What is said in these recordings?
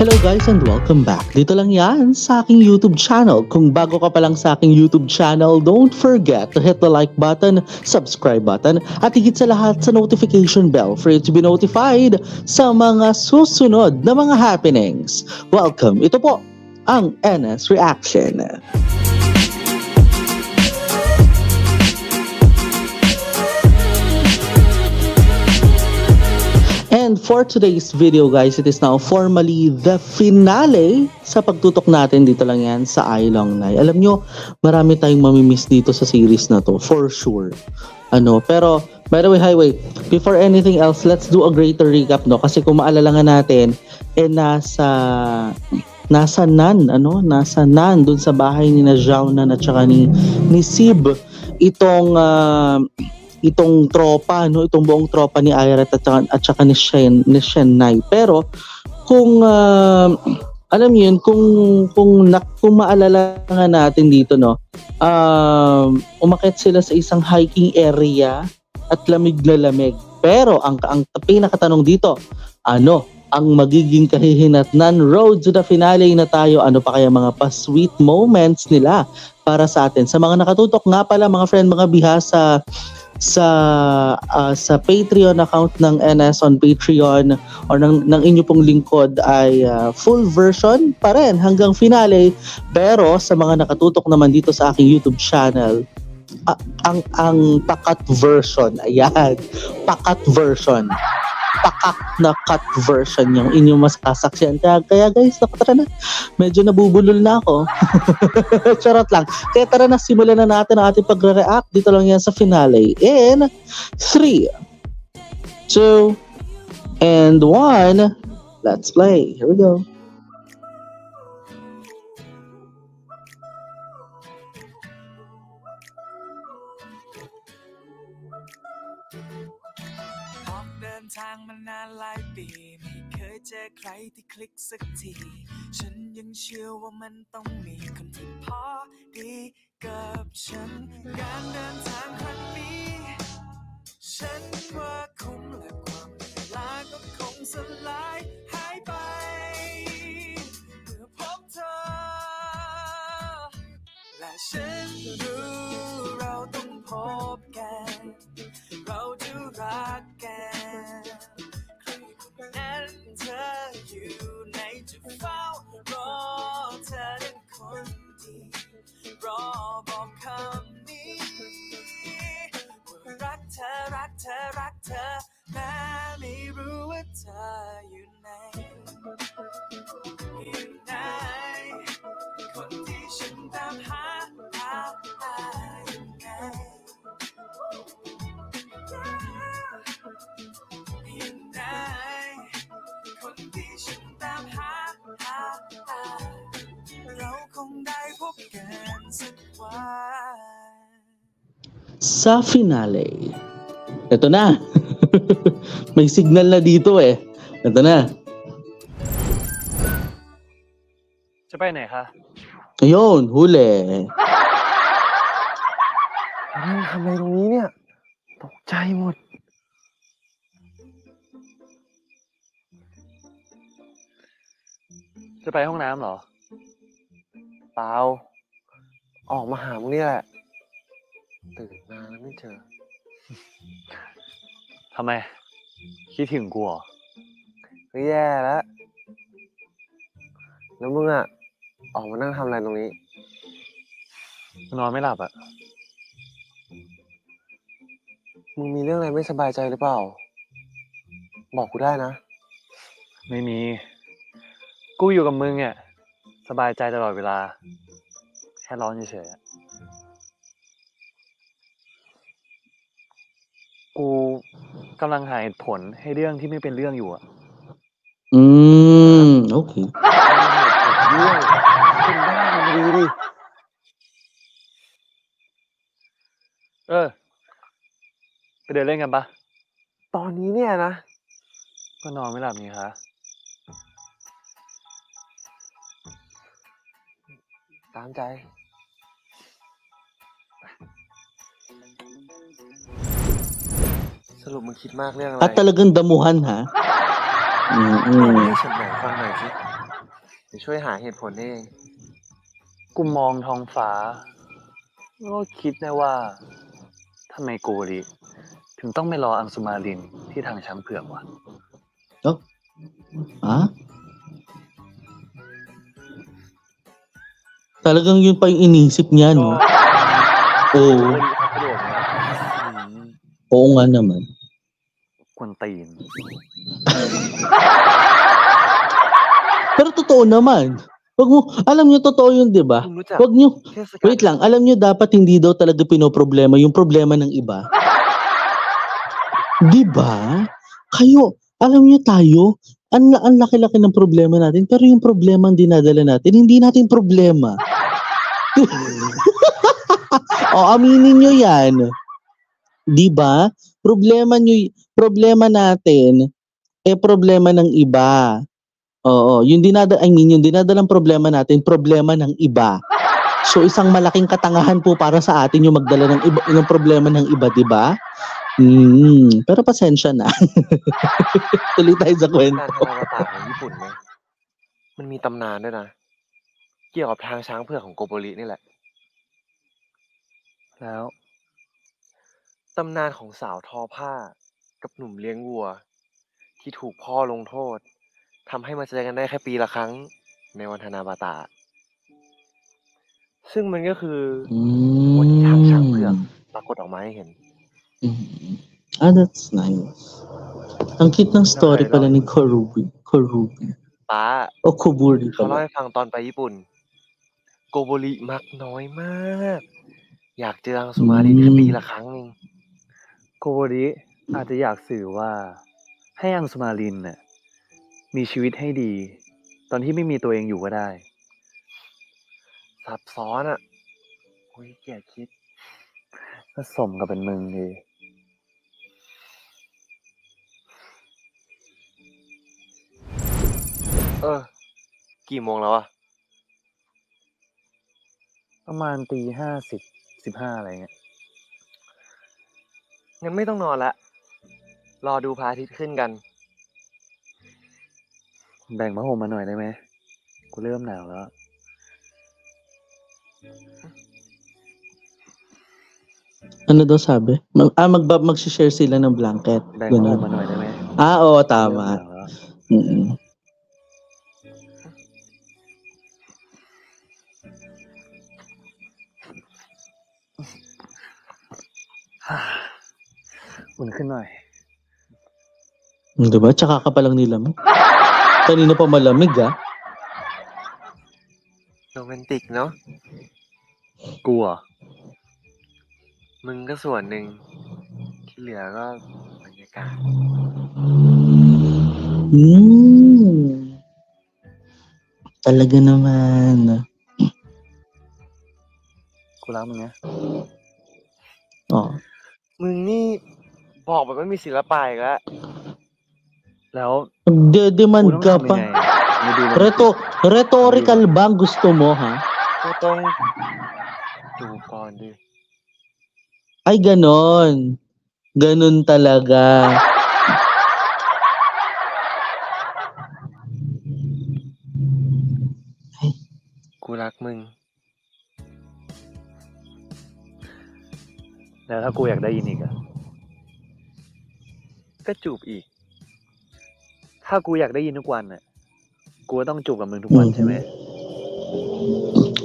Hello guys and welcome back. Dito lang yan sa aking YouTube channel. Kung bago ka pa lang sa aking YouTube channel, don't forget to hit the like button, subscribe button, at higit sa lahat sa notification bell for you to be notified sa mga susunod na mga happenings. Welcome. Ito po ang NS Reaction. And for today's video guys, it is now formally the finale sa pagtutok natin dito lang yan sa I Long Nai. Alam nyo, marami tayong mamimiss dito sa series na to, for sure. Pero, by the way, highway, before anything else, let's do a greater recap, no? Kasi kung maalala nga natin, nasa Nan, dun sa bahay ni na Xiaonan at saka ni Sib, itong tropa, itong buong tropa ni Airat at saka ni Shennai. Pero kung alam niyo yun, kung maalala nga natin dito, umakyat sila sa isang hiking area at lamig na lamig. Pero ang pinakatanong dito, ano ang magiging kahihinatnan? Road to the finale na tayo. Ano pa kaya mga pa-sweet moments nila para sa atin? Sa mga nakatutok nga pala mga friend, mga bihasa sa Patreon account ng NS on Patreon or ng inyo pong lingkod ay full version pa rin hanggang finale. Pero sa mga nakatutok naman dito sa aking YouTube channel, ang pakat version, ayan, pakat version, pakak na cut version yung inyong mas kasaksiyan. Kaya guys, tara na. Medyo nabubulol na ako. Charot lang. Kaya tara na, simulan na natin ang ating pagre-react. Dito lang yan sa finale. In 3, 2, and 1, let's play. Here we go.ทางมานานหลายปีไม่เคยเจอใครที่คลิกสักทีฉันยังเชื่อว่ามันต้องมีคนที่พอดีกับฉันการเดินทางครั้งนี้ฉันว่าคุ้มและความเหนื่อยล้าก็คงสลายหายไปเมื่อพบเธอและฉันรู้เราต้องพบกันเราจะรักกันใครคนนั้นเธออยู่ในจะเฝ้ารอเธอเป็นคนดีรอบอกคำนี้ว่ารักเธอรักเธอรักเธอแม้ไม่รู้ว่าเธออยู่ไหนคนที่ฉันตามหาอยู่ไหนคนที่ฉันตามหาเราคงได้พบกันสักวัน Sa finale. Ito na. May signal na dito eh. Ito na. จะไปไหนคะ Ayun, huli. ทำอะไรตรงนี้เนี่ยตกใจหมด จะไปห้องน้ำเหรอ เปล่าออกมาหามึงนี่แหละตื่นนานแล้วไม่เจอ ทำไม คิดถึงกูเหรอ ก็แย่แล้วแล้วมึงอ่ะออกมานั่งทำอะไรตรงนี้ นอนไม่หลับอ่ะ มึงมีเรื่องอะไรไม่สบายใจหรือเปล่าบอกกูได้นะ ไม่มี กูอยู่กับมึงอ่ะสบายใจตลอดเวลา แค่ร้อนเฉยๆอะกูกำลังหาเหตุผลให้เรื่องที่ไม่เป็นเรื่องอยู่อ่ะ Okay. เรื่องเป็นบ้ามันดีดิ ไปเดินเล่นกันปะ ตอนนี้เนี่ยนะ ก็นอนไม่หลับนี่คะ ตามใจสรุปมึงคิดมากเรื่องอะไร At talagang damuhan ha. ให้ฉันไหนฟังหน่อยสิ เดี๋ยวช่วยหาเหตุผลเอง กูมองท้องฟ้าแล้วก็คิดได้ว่าทำไมโกริถึงต้องไม่รออังสุมาลินที่ทางช้างเผือกวะ Ha? Talagang yun pa yung inisip niya, ก็ no? โก Oo. ริเขากระโดดมาOo nga naman. กวนตีน Pero totoo naman. Wag mo, alam niyo totoo yun, di ba? คุณรู้จัก Wag niyo, เทศกาล wait lang, alam niyo dapat hindi daw talaga pinoproblema yung problema ng iba. Di ba? Kayo, alam niyo tayo, ang laki-laki ng problema natin, pero yung problema ang dinadala natin, hindi natin problema. O, aminin niyo yan. Di ba? Problema natin, problema ng iba. Oo, yung dinadalang problema natin, problema ng iba. So isang malaking katangahan po para sa atin yung magdala ng problema ng iba, di ba? Pero pasensya na. Tuloy tayo sa การ kwento. ทำอวตารของญี่ปุ่นไหมมันมีตำนานด้วยนะ เกี่ยวกับทางช้างเผือกของโกโบรินี่แหละ แล้ว ตำนานของสาวทอผ้ากับหนุ่มเลี้ยงวัว ที่ถูกพ่อลงโทษทำให้มาเจอกันได้แค่ปีละครั้งในวันธนาบาตา ซึ่งมันก็คือวันที่ทางช้างเผือกปรากฏออกมาให้เห็น That's nice. Ang cute ng story pala ni Korubi. ป้า O Koburi เขาเล่า pala. ให้ฟังตอนไปญี่ปุ่น โกโบริมักน้อยมาก อยากเจออังสุมารินแค่ปีละครั้งเอง โกโบริอาจจะอยากสื่อว่าให้อังสุมาลินน่ะมีชีวิตให้ดี ตอนที่ไม่มีตัวเองอยู่ก็ได้ ซับซ้อนอ่ะโอ้ยแกคิด ก็สมกับเป็นมึงดี กี่โมงแล้วอะ ประมาณตี50 15อะไรเงี้ย งั้นไม่ต้องนอนละ รอดูพระอาทิตย์ขึ้นกัน แบ่งผ้าห่มมาหน่อยได้ไหมกูเริ่มหนาวแล้ว Ano daw sabi? Mag-share sila ng blanket. แบ่งผ้าห่ม Ganun. มาหน่อยได้ไหม Oo, กูเริ่มห tama. นาวแล้ว Mm. อุ่นขึ้นหน่อย Diba? Tsaka ka palang nilamig. Kanina pa malamig, ah. โรแมนติกเนาะ กูเหรอ มึงก็ส่วนหนึ่ง ที่เหลือก็บรรยากาศ Talaga naman. กูรักมึงนะ Oh. มึงนี่บอกแบบไม่มีศิลปะอีกแล้ว แล้ว กู Magde-demand ต้อง ka ทำยัง pa. ไงมาดูมันสิ Rhetorical ba ang gusto mo, ha? ก็ต้องจูบก่อนดิ Ay, ganon. Ganon talaga. กูรักมึง แล้วถ้ากูอยากได้ยินอีกอะ ก็จูบอีก ถ้ากูอยากได้ยินทุกวันน่ะ กูก็ต้องจูบกับมึงทุกวันใช่ไหม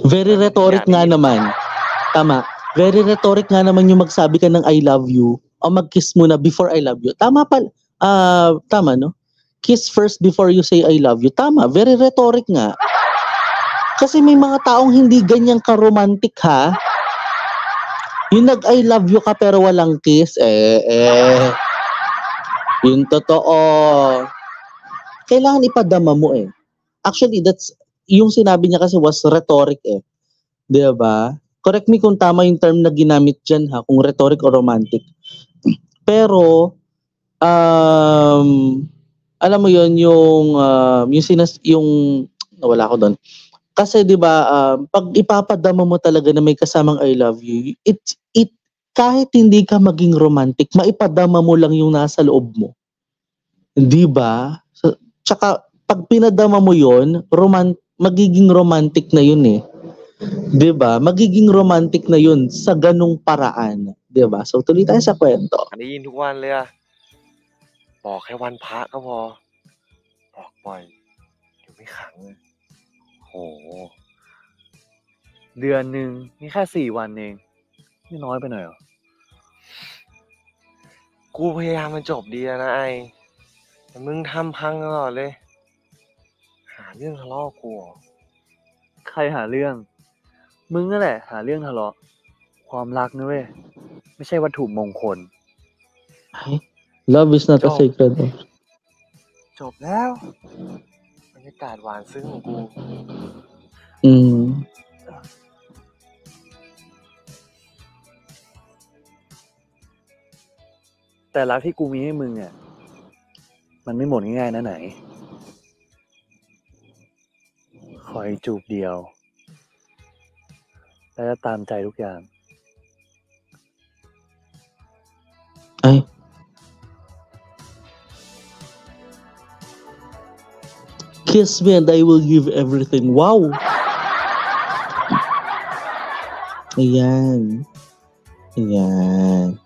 Very rhetoric nga naman. Tama. Very rhetoric nga naman yung magsabi ka ng I love you o mag-kiss muna before I love you. Tama pa. Tama, no? Kiss first before you say I love you. Tama. Very rhetoric nga. Kasi may mga taong hindi ganyang ka-romantic, ha? Yung nag-I love you ka pero walang kiss, Yung totoo. Kailangan ipadama mo, eh. Actually, that's, yung sinabi niya kasi was rhetoric, eh. Di ba? Correct me kung tama yung term na ginamit dyan, ha? Kung rhetoric o romantic. Pero, alam mo yun, yung nawala ko doon. Kasi 'di ba, pag ipapadama mo talaga na may kasamang I love you, it kahit hindi ka maging romantic, maipadama mo lang yung nasa loob mo. 'Di ba? So, tsaka pag pinadama mo 'yon, magiging romantic na yun eh. 'Di ba? Magiging romantic na yun sa ganung paraan, 'di ba? So tuloy tayo sa kwento. อันนี้ยินทุกวันเลยอะบอกแค่วันพระก็พอบอกบ่อยเดี๋ยวไม่ขังเลย โห เดือนหนึ่งนี่แค่4 วันเองไม่น้อยไปหน่อยเหรอ กูพยายามมันจบดีแล้วนะไอแต่มึงทำพังตลอดเลย หาเรื่องทะเลาะกับกูเหรอ ใครหาเรื่อง มึงนั่นแหละหาเรื่องทะเลาะ ความรักนะเว้ย ไม่ใช่วัตถุมงคล Love is not a Joke. sacred oath. จบแล้วบรรยากาศหวานซึ้งของกู อืม แต่รักที่กูมีให้มึงอ่ะ มันไม่หมดง่ายๆนะไหน ขออีกจูบเดียว แล้วจะตามใจทุกอย่าง Ay. Kiss me and I will give everything. Wow! Ayan. Ayan.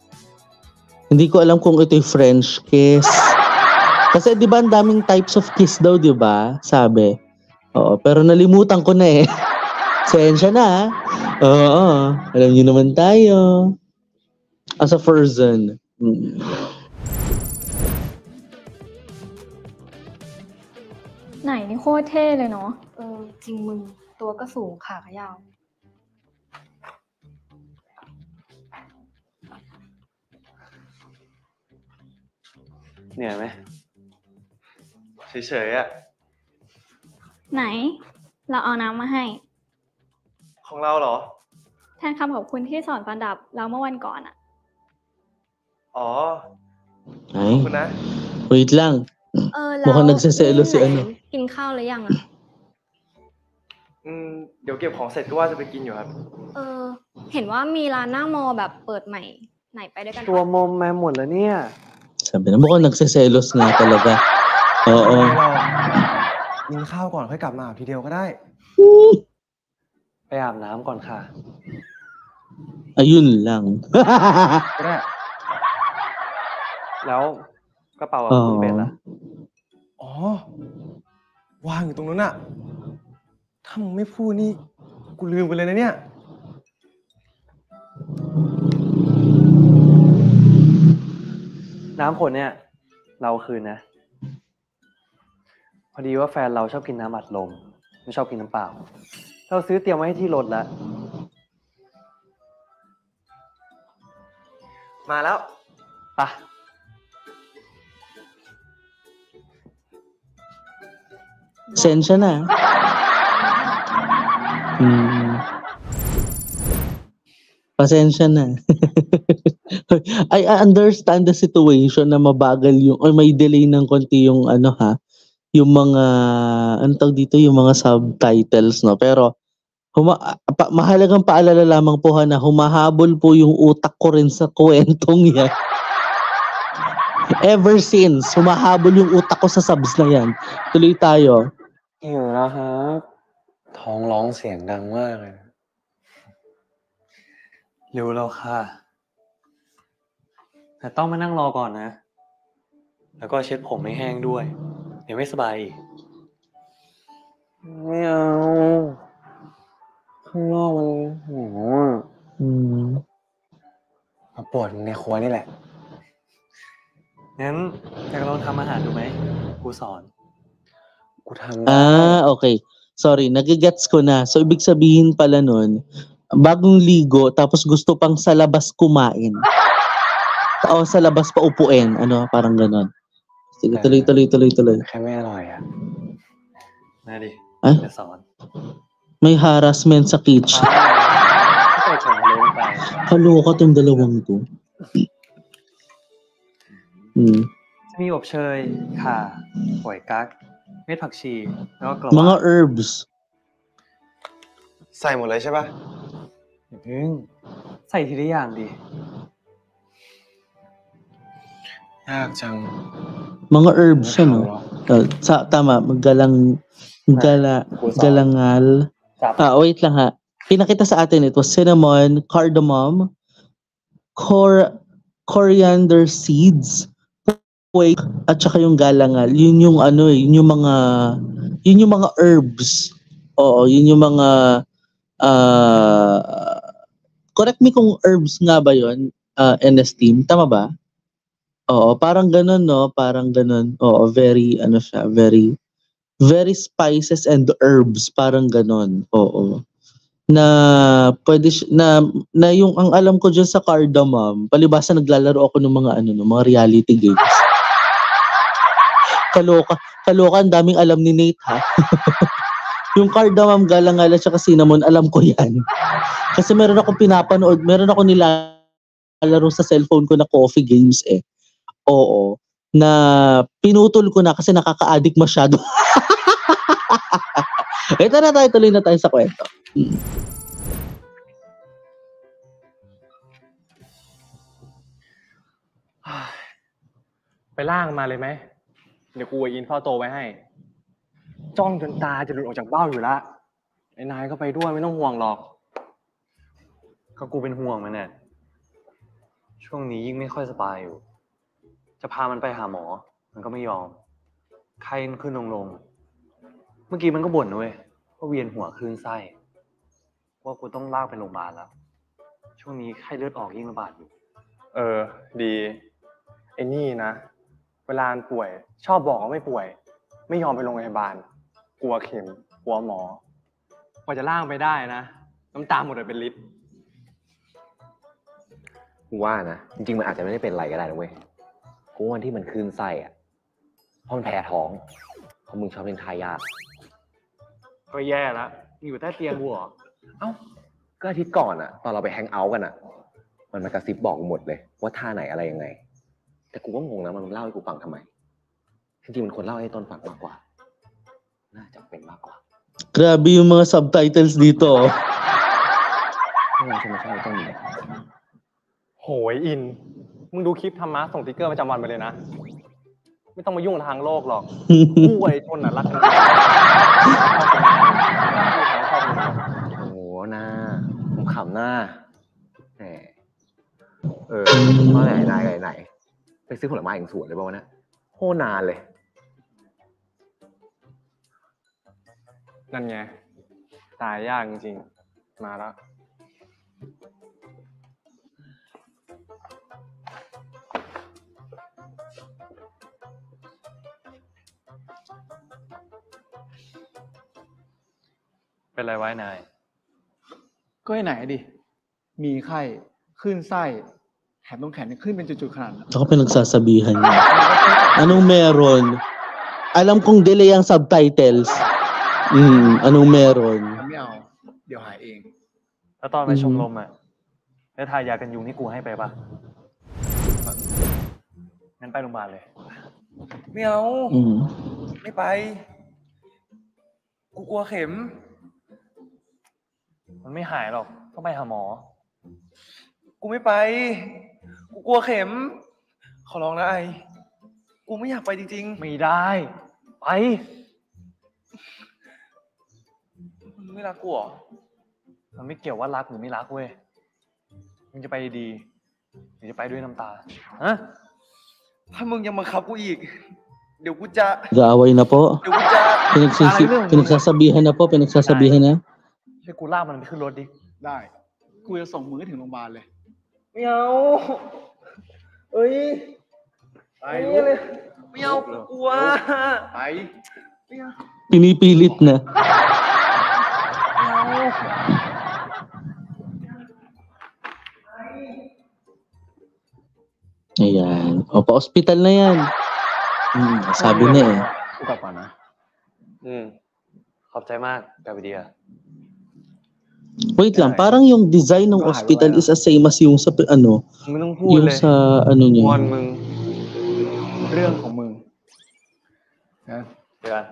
Hindi ko alam kung ito'y French kiss. Kasi di ba ang daming types of kiss daw, di ba? Sabi. Oo, pero nalimutan ko na eh. Sensya na ha. Oo, alam niyo naman tayo. As a person. Mm. ไหนนี่โคตรเท่เลยเนาะ จริงมึง ตัวก็สูงขาก็ยาว เหนื่อยไหม เฉยๆอะ ไหน เราเอาน้ำมาให้ ของเราเหรอ แทนคำขอบคุณที่สอนประดับเราเมื่อวันก่อนอะ อ๋อ ข Ay, อบคุณนะ wait lang. แล้ว Mukhang nagsiselo si ไหน ano. กินข้าวหรือยังอะ เดี๋ยวเก็บของเสร็จก็ว่าจะไปกินอยู่ครับ เห็นว่ามีร้านหน้ามอแบบเปิดใหม่ ไหนไปด้วยกัน ตัว ปะ มอมแมมหมดแล้วเนี่ย Sabi na mukhang nagsiselos nga talaga. Oo. กินข้าวก่อนค่อยกลับมาอาบทีเดียวก็ได้ ไปอาบน้ำก่อนค่ะ Ayun lang. ก็ได้ แล้วกระเป๋ากับคุณเป็นล่ะ อ๋อ วางอยู่ตรงนั้นน่ะ ถ้ามึงไม่พูดนี่ กูลืมไปเลยนะเนี่ย น้ำขวดเนี่ย เราคืนนะ พอดีว่าแฟนเราชอบกินน้ำอัดลม ไม่ชอบกินน้ำเปล่า เราซื้อเตรียมไว้ให้ที่รถแล้ว มาแล้ว ไปะ Sensya na. Pasensya na. I understand the situation na mabagal yung or may delay ng konti yung ano ha, yung mga ano tawag dito, yung mga subtitles no. Pero mahalagang paalala lamang po ha na humahabol po yung utak ko rin sa kwentong yan. Ever since, humahabol yung utak ko sa subs na yan. Tuloy tayo. หิวแล้วครับ ท้องร้องเสียงดังมากเลยเร็วแล้วค่ะ แต่ต้องมานั่งรอก่อนนะ แล้วก็เช็ดผมให้แห้งด้วย เดี๋ยวไม่สบายอีก ไม่เอา ข้างนอกมันหนาวอ่ะ มาปวดในครัวนี่แหละ งั้นอยากลองทำอาหารดูไหมกูสอน กูทำได้ Okay. Sorry, nagigets ko na. So, ibig sabihin pala nun, bagong ligo, tapos gusto pang sa labas kumain. O sa labas pa upuin. Ano, parang ganon. Sige, tuloy. แค่ไม่อร่อยอ่ะมาดิ Ay, จะสอน may harassment sa kitchen. ใส่ผงเลยลงไป Kaloka tong dalawang to. จะมีอบเชย ข่าหอยกั๊ก เม็ดผักชี แล้วก็กระวา Mga น herbs. ใส่หมดเลยใช่ปะ อย่าเพิ่งใส่ทีละอย่างดิ ยากจัง Mga herbs, Ano ano? Tama, galangal. Wait lang ha. Pinakita sa atin, it was cinnamon, cardamom, coriander seeds, wake, at saka yung galangal. Yun yung ano yun yung mga herbs. Oo, yun yung mga correct me kung herbs nga ba yun, NS team, tama ba? Oo, parang ganun, no? Parang ganun. Oo, very, ano siya, very, very spices and herbs, parang ganun. Oo. Na pwede na yung ang alam ko diyan sa cardamom, palibhasa naglalaro ako ng mga ano, no, mga reality games. Kaloka, ang daming alam ni Nate, ha? Yung cardamom, galangal at saka cinnamon, alam ko yan. Kasi meron akong pinapanood, meron ako nilalaro sa cellphone ko na coffee games eh. Oo. Na pinutol ko na kasi nakaka-addict masyado. Ito na tayo, tuloy na tayo sa kwento.ไปล่างมาเลยไหม เดี๋ยวกูกับอินเฝ้าโตไว้ให้ จ้องจนตาจะหลุดออกจากเบ้าอยู่แล้วไอ้นายก็ไปด้วยไม่ต้องห่วงหรอก ก็กูเป็นห่วงมันเนี่ยช่วงนี้ยิ่งไม่ค่อยสบายอยู่ จะพามันไปหาหมอ มันก็ไม่ยอม ไข้ขึ้นลงเมื่อกี้มันก็บ่นนะเว้ยว่าเวียนหัวคลื่นไส้ว่ากูต้องลากไปโรงพยาบาลแล้ว ช่วงนี้ไข้เลือดออกยิ่งระบาดอยู่ ดีไอ้นี่นะ เวลาป่วย ชอบบอกว่าไม่ป่วย ไม่ยอมไปโรงพยาบาล กลัวเข็ม กลัวหมอกว่าจะล่างไปได้นะ น้ำตาหมดเลยเป็นลิตร กูว่านะจริงๆมันอาจจะไม่ได้เป็นไรก็ได้นะเว้ยกูว่าวันที่มันคลื่นไส้อะเพราะมันแพ้ท้องเพราะมึงชอบเล่นทายาท ก็แย่แล้วอยู่ใต้เตียงกูเหรอ เอ้าก็อาทิตย์ก่อนอะตอนเราไปแฮงเอาท์กันอะมันมากระซิบบอกกูหมดเลยว่าท่าไหนอะไรยังไง แต่กูก็งงนะมันเล่าให้กูฟังทำไมจริงๆมันควรเล่าให้ต้นฟังมากกว่าน่าจะเป็นมากกว่า Grabe yung mga subtitles dito. ไม่งั้นจะไม่ใช่ต้นเนี่ย โหยอิน มึงดูคลิปธรรมะส่งติ๊กเกอร์ประจำวันไปเลยนะ ไม่ต้องมายุ่งทางโลกหรอก กูไอ้ชนน่ะรักกัน โอ้โหหน้าผมขำหน้าแหมว่าไหนไปซื้อผลไม้อย่างสวนเลยป่าวะนะโคตรนานเลย นั่นไง ตายยากจริงๆ มาแล้ว เป็นไรไว้นาย ก็ไอ้ไหนดิ มีไข้ขึ้นไส้แถมตรงแขนยังขึ้นเป็นจุดๆขนาดนั้น Ako pinagsasabihan niya. Anong meron? Alam kong delay ang subtitles. Anong meron? ไม่เอา เดี๋ยวหายเอง แล้วตอนไปชมรมอ่ะแล้วทายากันยุงที่กูให้ไปปะงั้นไปโรงพยาบาลเลย ไม่เอา Mm. ไม่ไป กูกลัวเข็ม มันไม่หายหรอกต้องไปหาหมอ กูไม่ไป กูกลัวเข็ม ขอร้องนะไอ กูไม่อยากไปจริง ไม่ได้ ไป ๆ มึงไม่รักกูเหรอ มันไม่เกี่ยวว่ารักหรือไม่รักเว้ยมึงจะไปดีหรือจะไปด้วยน้ำตาฮะ ถ้ามึงยังบังคับกูอีก เดี๋ยวกูจะ Nag-aaway na po. เดี๋ยวกูจะ Pinagsasabihan na po, pinagsasabihan na. ช่วยกูลากมันไปขึ้นรถดิ ได้ กูจะส่งมึงให้ถึงโรงพยาบาลเลย ไม่เอา เอ้ย ไป ไม่เอากูกลัว ไป Pinipilit na. ไม่เอา Ayan. O, pa-hospital na yan. Sabi na eh. กูกลับก่อนนะ ขอบใจมากกาบิเดีย Wait lang, parang yung design ng hospital is the same as yung sa ano, มึงไม่ต้องพูด yung เลย sa ano ง niya. อนมึง เรื่องของมึงนะ เดี๋ยวกัน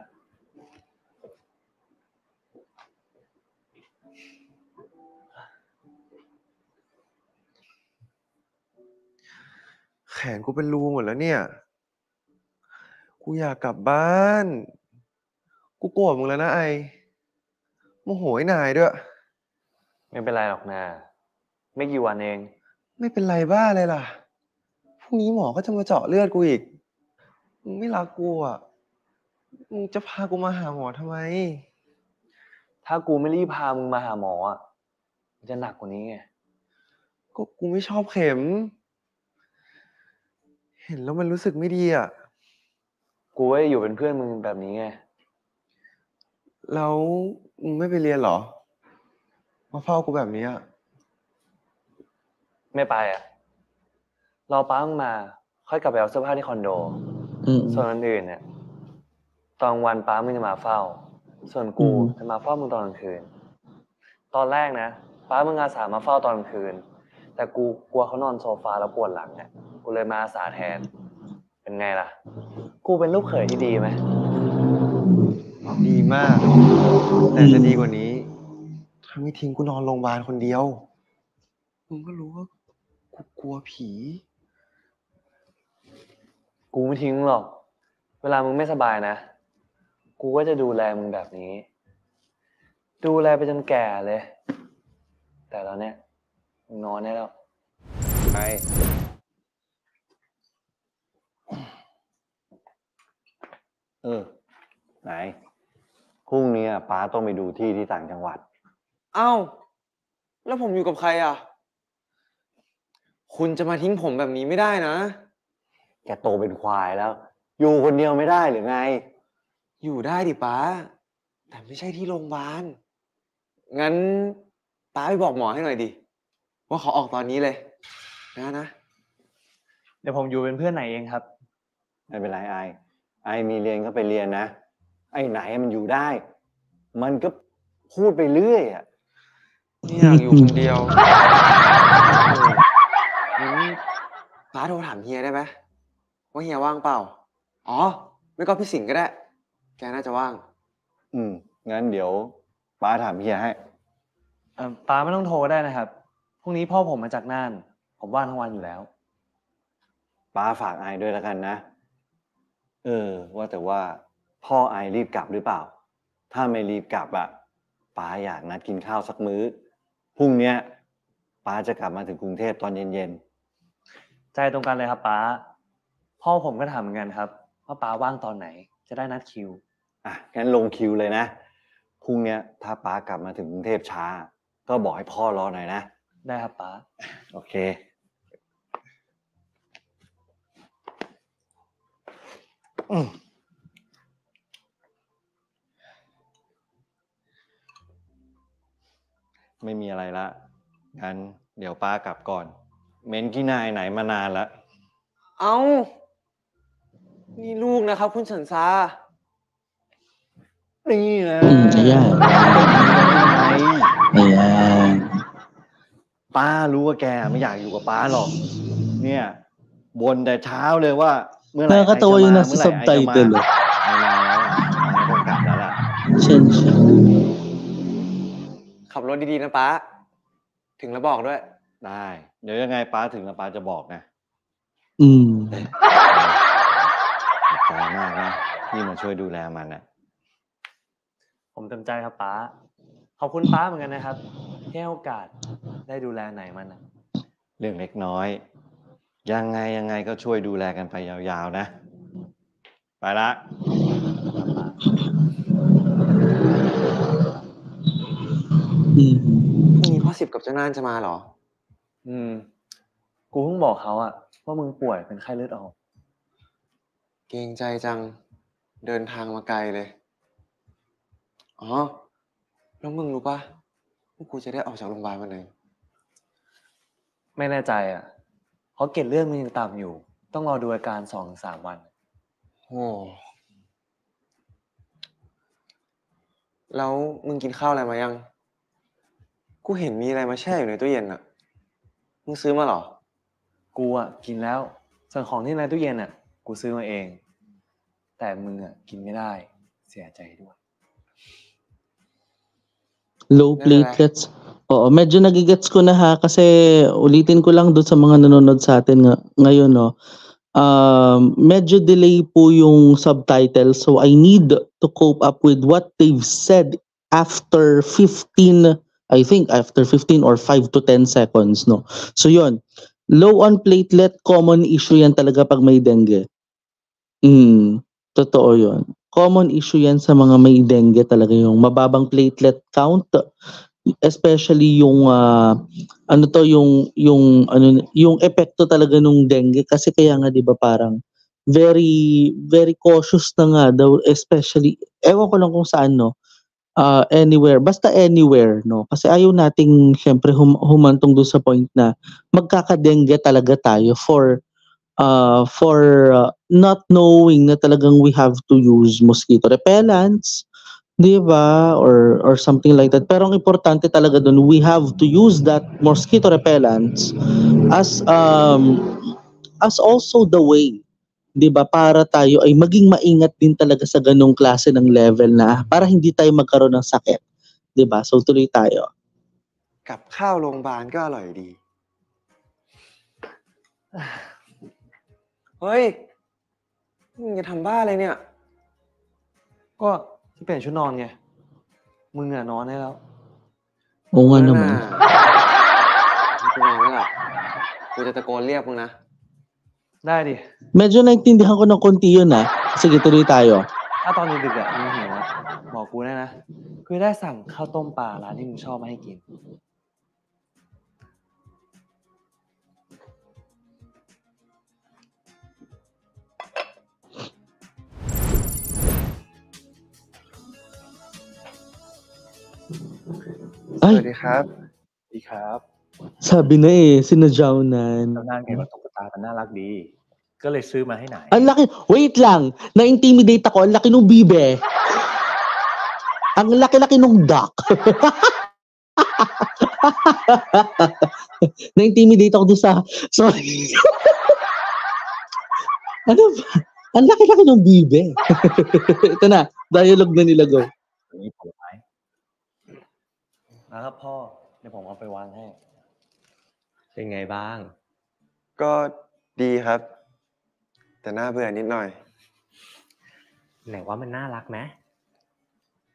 แขนกูเป็นรูหมดแล้วเนี่ย กูอยากกลับบ้าน กูโกรธมึงแล้วนะไอโมโหไอ้นายด้วย ไม่เป็นไรหรอกนะไม่กี่วันเอง ไม่เป็นไรบ้าเลยล่ะ พรุ่งนี้หมอก็จะมาเจาะเลือดกูอีก มึงไม่รักกูอ่ะ มึงจะพากูมาหาหมอทำไม ถ้ากูไม่รีบพามึงมาหาหมออ่ะมันจะหนักกว่านี้ไง ก็กูไม่ชอบเข็ม เห็นแล้วมันรู้สึกไม่ดีอ่ะ กูก็จะอยู่เป็นเพื่อนมึงแบบนี้ไง แล้วมึงไม่ไปเรียนเหรอ มาเฝ้ากูแบบนี้อ่ะ ไม่ไปอ่ะรอป้ามึงมา ค่อยกลับไปเอาเสื้อผ้าที่คอนโด อืม ส่วนอื่นๆเนี่ยตอนวันป้ามึงจะมาเฝ้า ส่วนกู อืม จะมาเฝ้ามึงตอนกลางคืน ตอนแรกนะป้ามึงอาสามาเฝ้าตอนกลางคืน แต่กูกลัวเขานอนโซฟาแล้วปวดหลังเนี่ยกูเลยมาอาสาแทน เป็นไงล่ะ กูเป็นลูกเขยที่ดีไหม ดีมาก แต่จะดีกว่านี้ ถ้าไม่ทิ้งกูนอนโรงพยาบาลคนเดียว มึงก็รู้ว่ากูกลัวผี กูไม่ทิ้งมึงหรอก เวลามึงไม่สบายนะ กูก็จะดูแลมึงแบบนี้ ดูแลไปจนแก่เลย แต่ตอนเนี้ยมึงนอนได้แล้ว ไปไหนพรุ่งนี้ป้าต้องไปดูที่ต่างจังหวัด เอ้า แล้วผมอยู่กับใครอ่ะ คุณจะมาทิ้งผมแบบนี้ไม่ได้นะ แกโตเป็นควายแล้ว อยู่คนเดียวไม่ได้หรือไง อยู่ได้ดิป้า แต่ไม่ใช่ที่โรงพยาบาล งั้นป้าไปบอกหมอให้หน่อยดิ ว่าเขาออกตอนนี้เลย นะ เดี๋ยวผมอยู่เป็นเพื่อนไหนเองครับ ไม่เป็นไรไอมีเรียนก็ไปเรียนนะ ไอ้ไหนมันอยู่ได้ มันก็พูดไปเรื่อยอ่ะ นี่อยากอยู่คนเดียวงั้นป้าโทรถามเฮียได้ไหมว่าเฮียว่างเปล่า อ๋อ ไม่ก็พี่สิงห์ก็ได้ แกน่าจะว่าง งั้นเดี๋ยวป้าถามเฮียให้ ป้าไม่ต้องโทรก็ได้นะครับ พรุ่งนี้พ่อผมมาจากน่าน ผมว่างทั้งวันอยู่แล้ว ป้าฝากไอด้วยแล้วกันนะ ว่าแต่ว่าพ่อไอรีบกลับหรือเปล่า ถ้าไม่รีบกลับป้าอยากนัดกินข้าวสักมื้อ พรุ่งเนี้ยป้าจะกลับมาถึงกรุงเทพตอนเย็น ใจตรงกันเลยครับป้า พ่อผมก็ถามเหมือนกันครับว่าป้าว่างตอนไหน จะได้นัดคิว ๆงั้นลงคิวเลยนะ พรุ่งเนี้ยถ้าป้ากลับมาถึงกรุงเทพช้า ก็บอกให้พ่อรอหน่อยนะ ได้ครับป้า โอเค ไม่มีอะไรละ งั้นเดี๋ยวป้ากลับก่อน เม้นขี้หน้าไอ้ไหนมานานแล้ว เอ้า นี่ลูกนะครับ คุณสันซา นี่นะ Ayan. ไง Ayan. ป้ารู้ว่าแกไม่อยากอยู่กับป้าหรอก เนี่ยบ่นแต่เช้าเลยว่า เมื่อไหร่ไอจะ Nakakatawa มา yung เมื่ nasa อไหร่ไอจะมา subtitle. ไม่มาแล้วป้าต้องกลับแล้วล่ะ Siya. ขับรถดีๆนะป้า ถึงแล้วบอกด้วย ได้ เดี๋ยวยังไงป้าถึงแล้วป้าจะบอกนะ Mm. ขอบใจมากนะที่มาช่วยดูแลมันนะ ผมเต็มใจครับป้า ขอบคุณป้าเหมือนกันนะครับที่ให้โอกาสได้ดูแลไหนมันนะ เรื่องเล็กน้อย ยังไงก็ช่วยดูแลกันไปยาวๆนะ ไปละ Mm. พรุ่งนี้พ่อสิบกับเจ้าน่านจะมาเหรอ กูเพิ่งบอกเขาอะว่ามึงป่วยเป็นไข้เลือดออก เกรงใจจัง เดินทางมาไกลเลย อ๋อ แล้วมึงรู้ปะว่ากูจะได้ออกจากโรงพยาบาลวันไหน ไม่แน่ใจอะเพราะเกล็ดเลือดมึงยังต่ำอยู่ ต้องรอดูอาการ 2-3 วัน โอ้แล้วมึงกินข้าวอะไรมายัง กูเห็นมีอะไรมาแช่อยู่ในตู้เย็นอะมึงซื้อมาเหรอ กูอะกินแล้ว ส่วนของที่ในตู้เย็นอะกูซื้อมาเอง แต่มึงอะกินไม่ได้ เสียใจด้วย Low platelets. Oo, medyo nagigets ko na ha kasi ulitin ko lang doon sa mga nanonood sa atin ngayon, no. medyo delay po yung subtitle, so I need to cope up with what they've said after 15, I think after 15 or 5 to 10 seconds, no? So yun, low on platelet, common issue yan talaga pag may dengue. Totoo yun. Common issue yan sa mga may dengue talaga, yung mababang platelet count, especially yung yung epekto talaga nung dengue, kasi kaya nga 'di ba parang very very cautious na nga daw, especially ewan ko lang kung saan, no, anywhere, basta anywhere, no, kasi ayaw nating syempre humantong doon sa point na magkakadengue talaga tayo for not knowing na talagang we have to use mosquito repellents, 'di ba? Or something like that. Pero ang importante talaga doon, we have to use that mosquito repellents as also the way, 'di ba, para tayo ay maging maingat din talaga sa ganong klase ng level na para hindi tayo magkaroon ng sakit, 'di ba? So tuloy tayo. กับข้าวโรงพยาบาลก็อร่อยดี เฮ้ยมึงจะทำบ้าอะไรเนี่ย ก็ที่เปลี่ยนชุดนอนไง มึงอะนอนได้แล้ว Oo nga naman. กูนอนแล้วล่ะกูจะตะโกนเรียกมึงนะ ได้ดิ Medyo naintindihan ko ng konti yun, ah. Sige, tuloy tayo. ถ้าตอนดึกๆอะมึงหิวอะบอกกูได้นะกูได้สั่งข้าวต้มปลาร้านที่มึงชอบมาให้กิน ส Ay, วัสดีครับ ดีครับ sabi na eh, sinadya ko na. เจ้าหน้าไงว่าตุ๊กตามันน่ารักดี ก็เลยซื้อมาให้ไหน Ang laki, wait lang, na-intimidate ako, ang laki nung bibe. Ang laki-laki nung duck. Na-intimidate ako doon sa, sorry. Ano ba? Ang laki-laki nung bibe. Ito na, dialogue na nila, go. อย่างนี้ผลไม้ นะครับพ่อ เดี๋ยวผมเอาไปวางให้ เป็นไงบ้าง ก็ดีครับ แต่น่าเบื่อนิดหน่อย ไหนว่ามันน่ารักไหม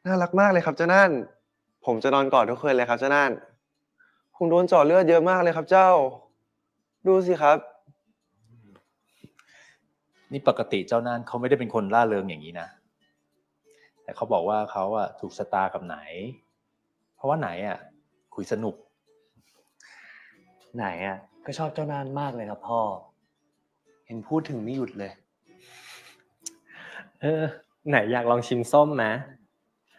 น่ารักมากเลยครับเจ้านั่น ผมจะนอนกอดทุกคืนเลยครับเจ้านั่นผมโดนเจาะเลือดเยอะมากเลยครับเจ้า ดูสิครับ นี่ปกติเจ้าน่านเขาไม่ได้เป็นคนล่าเริงอย่างนี้นะ แต่เขาบอกว่าเขาอะถูกชะตากับไหน เพราะว่าไหนอะคุยสนุก ไหนอะก็ชอบเจ้านานมากเลยครับพ่อ เห็นพูดถึงไม่หยุดเลย ไหนอยากลองชิมส้มไหม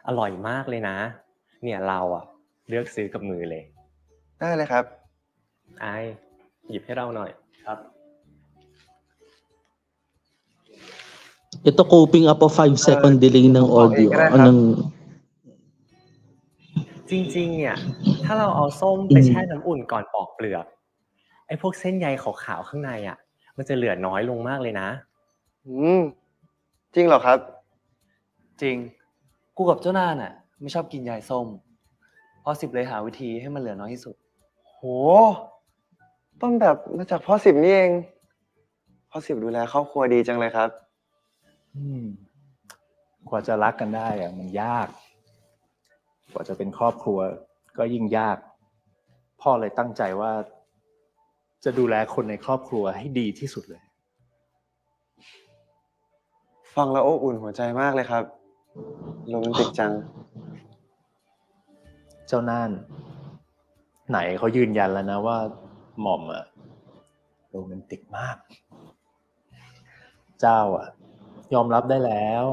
อร่อยมากเลยนะ เนี่ยเราอะเลือกซื้อกับมือเลย ได้เลยครับ ไอหยิบให้เราหน่อยครับ Ito coping up of 5-second delay ng audio. Anong จริงๆเนี่ยถ้าเราเอาส้มไปแช่น้ำอุ่นก่อนปอกเปลือกไอ้พวกเส้นใยขาวๆข้างในอ่ะมันจะเหลือน้อยลงมากเลยนะ จริงเหรอครับ จริง กูกับเจ้านานอะไม่ชอบกินใยส้ม พอสิบเลยหาวิธีให้มันเหลือน้อยที่สุด โห ต้นแบบมาจากพ่อสิบนี่เอง พ่อสิบดูแลครอบครัวดีจังเลยครับ กว่าจะรักกันได้อะมันยาก กว่าจะเป็นครอบครัวก็ยิ่งยาก พ่อเลยตั้งใจว่า จะดูแลคนในครอบครัวให้ดีที่สุดเลย ฟังแล้วอบอุ่นหัวใจมากเลยครับ โรแมนติกจัง เจ้าน่าน ไหนเขายืนยันแล้วนะว่าหม่อมอะโรแมนติกมาก เจ้าอะยอมรับได้แล้ว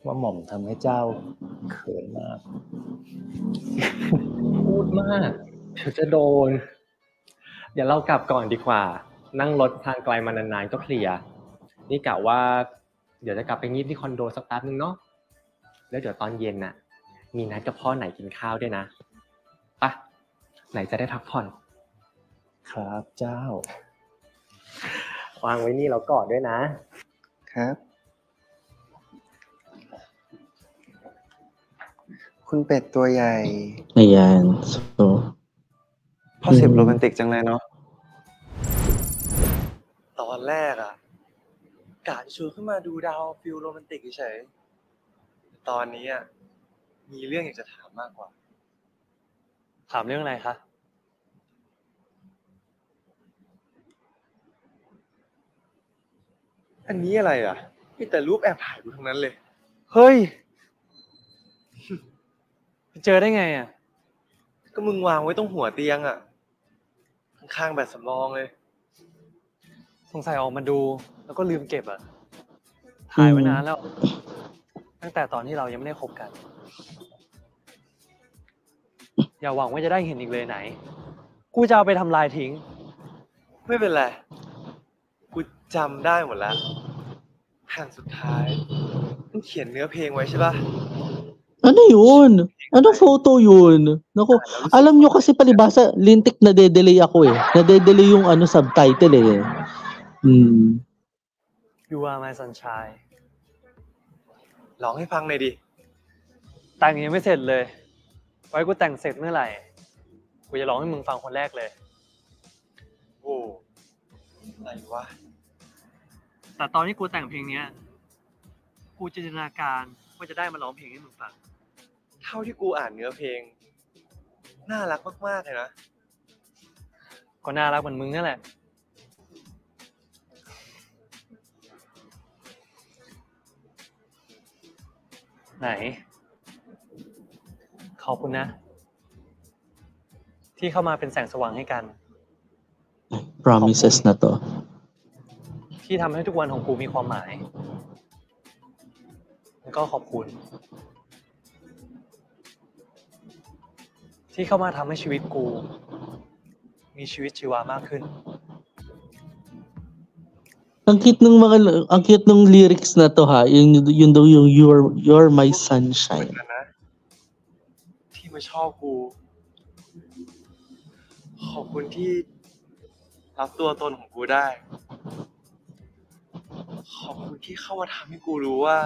ว่าหม่อมทำให้เจ้าเขินมาก พูดมากเดี๋ยวจะโดน เดี๋ยวเรากลับก่อนดีกว่า นั่งรถทางไกลมานานๆก็เพลีย นี่กะว่า เดี๋ยวจะกลับไปงีบที่คอนโดสักแป๊บนึงเนาะแล้วเดี๋ยวตอนเย็นน่ะ มีนัดกับพ่อไหนกินข้าวด้วยนะไปไหนจะได้พักผ่อน ครับเจ้า วางไว้นี่แล้วกอดด้วยนะ ครับ คุณเป็ดตัวใหญ่ ayan. So, พ่อสิบโรแมนติกจังเลยเนาะ แต่ว่า อนแรกอ่ะกะจะชวนขึ้นมาดูดาวฟิลโรแมนติกเฉยๆแต่ตอนนี้อ่ะมีเรื่องอยากจะถามมากกว่า ถามเรื่องอะไรคะ อันนี้อะไรอ่ะมีแต่รูปแอบถ่ายกูทั้งนั้นเลย เฮ้ย เจอได้ไงอ่ะ ก็มึงวางไว้ตรงหัวเตียงอ่ะข้างๆแบบสำรองเลย สงสัยออกมาดูแล้วก็ลืมเก็บอ่ะ ถ่ายไว้นานแล้ว ตั้งแต่ตอนที่เรายังไม่ได้คบกัน อย่าหวังว่าจะได้เห็นอีกเลยไหน กูจะเอาไปทำลายทิ้ง ไม่เป็นไร กูจำได้หมดแล้วแผ่นสุดท้ายมึงเขียนเนื้อเพลงไว้ใช่ปะ Ano yun? Anong photo yun? Naku, alam nyo kasi palibasa, lintik nade-delay ako eh. Nade-delay yung subtitle eh. You are my sunshine ร้องให้ฟังหน่อยดิ แต่งยังไม่เสร็จเลย ไว้กูแต่งเสร็จเมื่อไหร่ กูจะร้องให้มึงฟังคนแรกเลย โอ้อะไรวะ แต่ตอนที่กูแต่งเพลงเนี้ย กูจินตนาการว่าจะได้มาร้องเพลงให้มึงฟัง เท่าที่กูอ่านเนื้อเพลงน่ารักมากๆเลยนะ ก็น่ารักเหมือนมึงนั่นแหละ ไหน ขอบคุณนะ ที่เข้ามาเป็นแสงสว่างให้กัน Promises na to. ที่ทำให้ทุกวันของกูมีความหมาย แล้วก็ขอบคุณ ที่เข้ามาทำให้ชีวิตกู มีชีวิตชีวามากขึ้น Ang cute ng lyrics na to ha. Yun daw yung you're my sunshine. นะที่มาชอบกู ขอบคุณที่รับตัวตนของกูได้ ขอบคุณที่เข้ามาทำให้กูรู้ว่า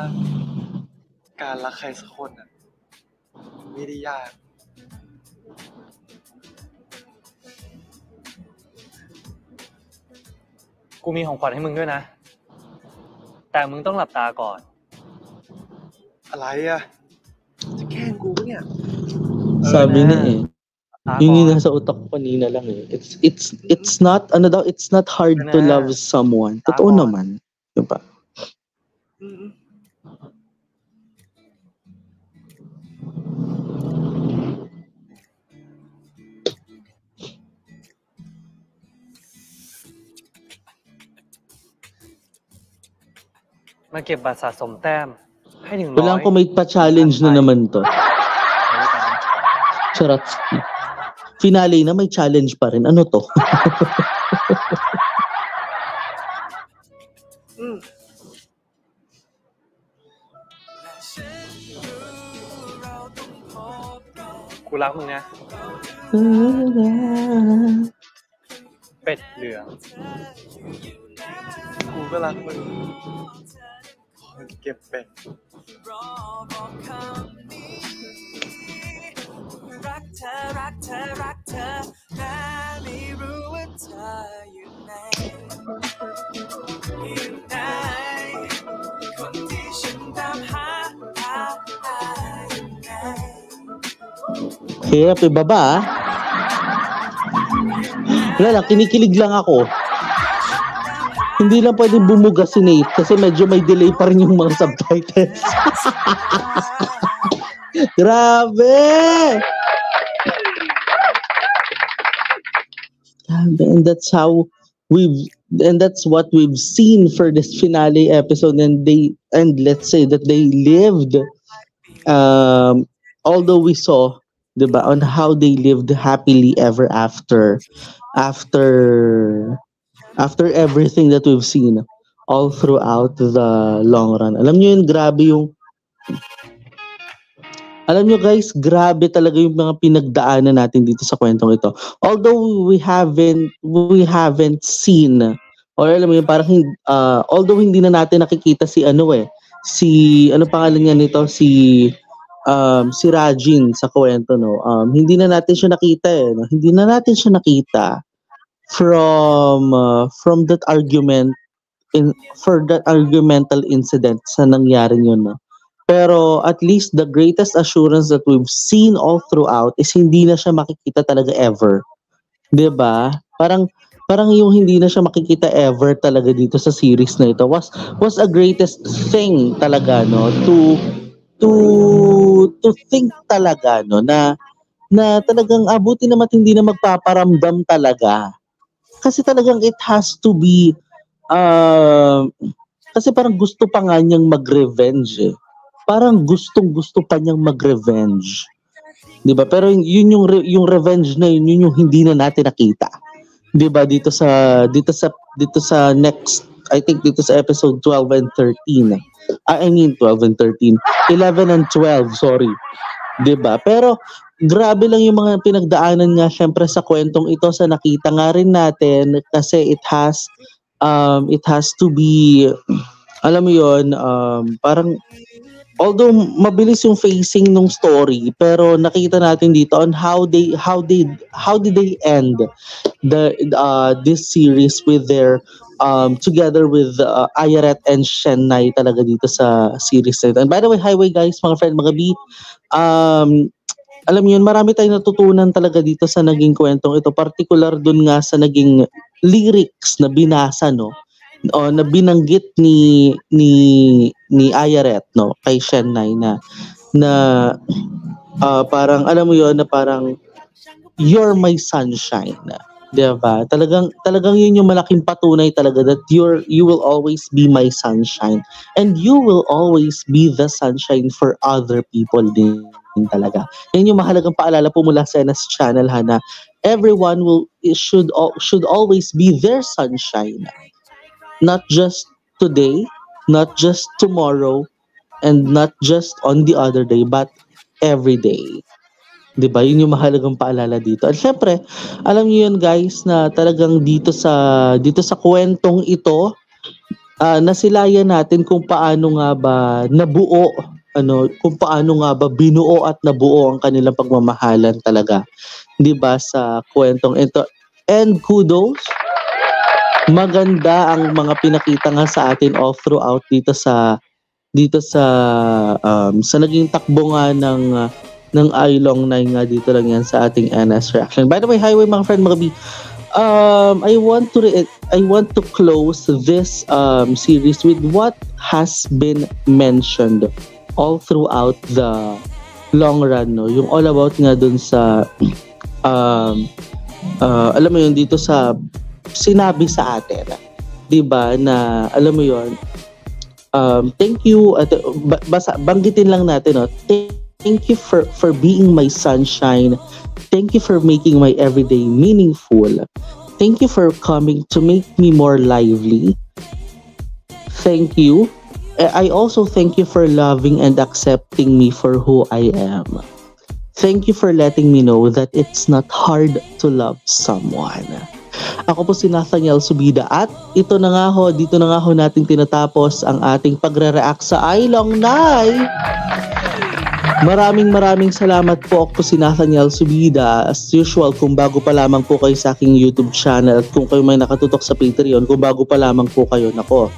การรักใครสักคนน่ะไม่ได้ยาก กูมีของขวัญให้มึงด้วยนะ แต่มึงต้องหลับตาก่อน อะไรอ่ะ จะแกล้งกูปะเนี่ย Sabi niya eh. Yun yung nasa utak ko kanina lang eh. It's not, it's not hard to love someone. Totoo naman. Diba? Ma เก็บบัตรสะสมแต้มให้ถึง Kailangan ko may pa-challenge na naman to. Charot. Finale na may challenge pa rin. Ano to? Ku รักมึงนะ เป็ดเหลือง กูก็รักมึงคนเก็บเป็ด รักเธอรักเธอรักเธอแม้ไม่รู้ว่าเธออยู่ไหนอยู่ไหนคนที่ฉันตามหาอยู่ไหน Hirap ibaba ah. Wala lang, kinikilig lang ako. Hindi lang pwedeng bumuga si Nate kasi medyo may delay pa rin yung mga subtitles. Grabe! And that's what we've seen for this finale episode, and let's say that they lived, although we saw, diba, on how they lived happily ever after everything that we've seen all throughout the long run. Alam nyo guys, grabe talaga yung mga pinagdaanan natin dito sa kwentong ito. Although we haven't seen, or alam mo yun, parang although hindi na natin nakikita si ano pangalan niya nito, si Rajin sa kwento, no. Hindi na natin siya nakita eh, no? Hindi na natin siya nakita from that argument for that argumental incident sa nangyari yun, no? Pero at least the greatest assurance that we've seen all throughout is hindi na siya makikita talaga ever. 'Di ba? Parang yung hindi na siya makikita ever talaga dito sa series na ito was a greatest thing talaga, no, to think talaga, no, na talagang abuti naman hindi na magpaparamdam talaga. Kasi talagang it has to be kasi parang gusto pa nga niyang mag-revenge eh. Parang gustong-gusto pa niyang mag-revenge. 'Di ba? Pero yun yung revenge na yun yung hindi na natin nakita. 'Di ba dito sa next, I think dito sa episode 12 and 13. I mean 12 and 13. 11 and 12, sorry. 'Di ba? Pero grabe lang yung mga pinagdaanan nga syempre sa kwentong ito, sa nakita nga rin natin, kasi it has to be, alam mo yun, parang although mabilis yung facing ng story, pero nakita natin dito on how did they end this series with their together with Ayaret and Chennai talaga dito sa series na ito. And by the way, highway guys, mga friend, mga B, alam niyo yun, marami tayong natutunan talaga dito sa naging kwentong ito, particular dun nga sa naging lyrics na binasa, no, o na binanggit ni Ayaret, no, kay Chennai na parang alam mo yon, na parang you're my sunshine, 'di ba? Talagang yun yung malaking patunay talaga that you will always be my sunshine, and you will always be the sunshine for other people din talaga. Yan yung mahalagang paalala po mula sa NS channel, na everyone should always be their sunshine. Not just today, not just tomorrow, and not just on the other day, but every day. 'Di ba? Yun yung mahalagang paalala dito. At syempre, alam niyo yun guys, na talagang dito sa kwentong ito, nasilayan natin kung paano nga ba nabuo, kung paano nga ba binuo at nabuo ang kanilang pagmamahalan talaga. 'Di ba, sa kwentong ito. And kudos, maganda ang mga pinakita nga sa atin all throughout dito sa naging takbo nga ng Ailong 9 nga dito lang yan sa ating NS reaction. By the way, highway mga friend, mga B, I want to close this series with what has been mentioned all throughout the long run, no? Yung all about nga dun sa alam mo yun, dito sa sinabi sa atin, 'di ba, na alam mo yon, thank you at banggitin lang natin, no, thank you for being my sunshine, thank you for making my everyday meaningful, thank you for coming to make me more lively, thank you, I also thank you for loving and accepting me for who I am. Thank you for letting me know that it's not hard to love someone. Ako po si Nathaniel Subida, at dito na nga ho natin tinatapos ang ating pagre-react sa Ailong 9. Maraming salamat po. Ako po si Nathaniel Subida. As usual, kung bago pa lamang po kayo sa aking YouTube channel, at kung kayo may nakatutok sa Patreon, kung bago pa lamang po kayo, nako,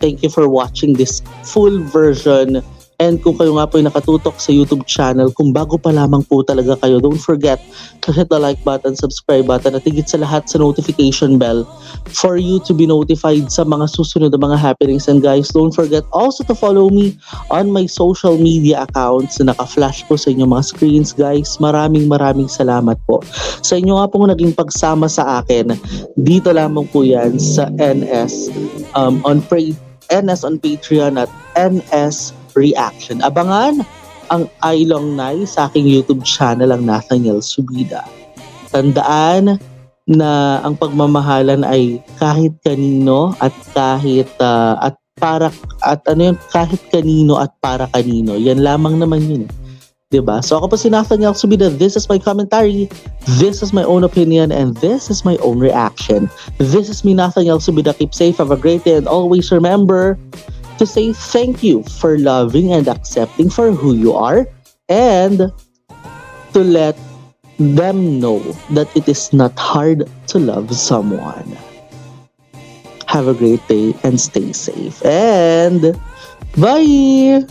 thank you for watching this full version. And kung kayo nga po ay nakatutok sa YouTube channel, kung bago pa lamang po talaga kayo, don't forget to hit the like button, subscribe button, at higit sa lahat sa notification bell for you to be notified sa mga susunod na mga happenings. And guys, don't forget also to follow me on my social media accounts na naka-flash po sa inyong mga screens. Guys, maraming salamat po sa inyo nga pong naging pagsama sa akin. Dito lamang po yan sa NS on Patreon at NS Reaction. Abangan ang Ailong 9 sa aking YouTube channel, ang Nathaniel Subida. Tandaan na ang pagmamahalan ay kahit kanino at kahit kahit kanino at para kanino. Yan lamang naman yun. 'Di ba? So ako po si Nathaniel Subida. This is my commentary. This is my own opinion, and this is my own reaction. This is me, Nathaniel Subida. Keep safe, have a great day, and always remember to say thank you for loving and accepting for who you are, and to let them know that it is not hard to love someone. Have a great day and stay safe. And bye!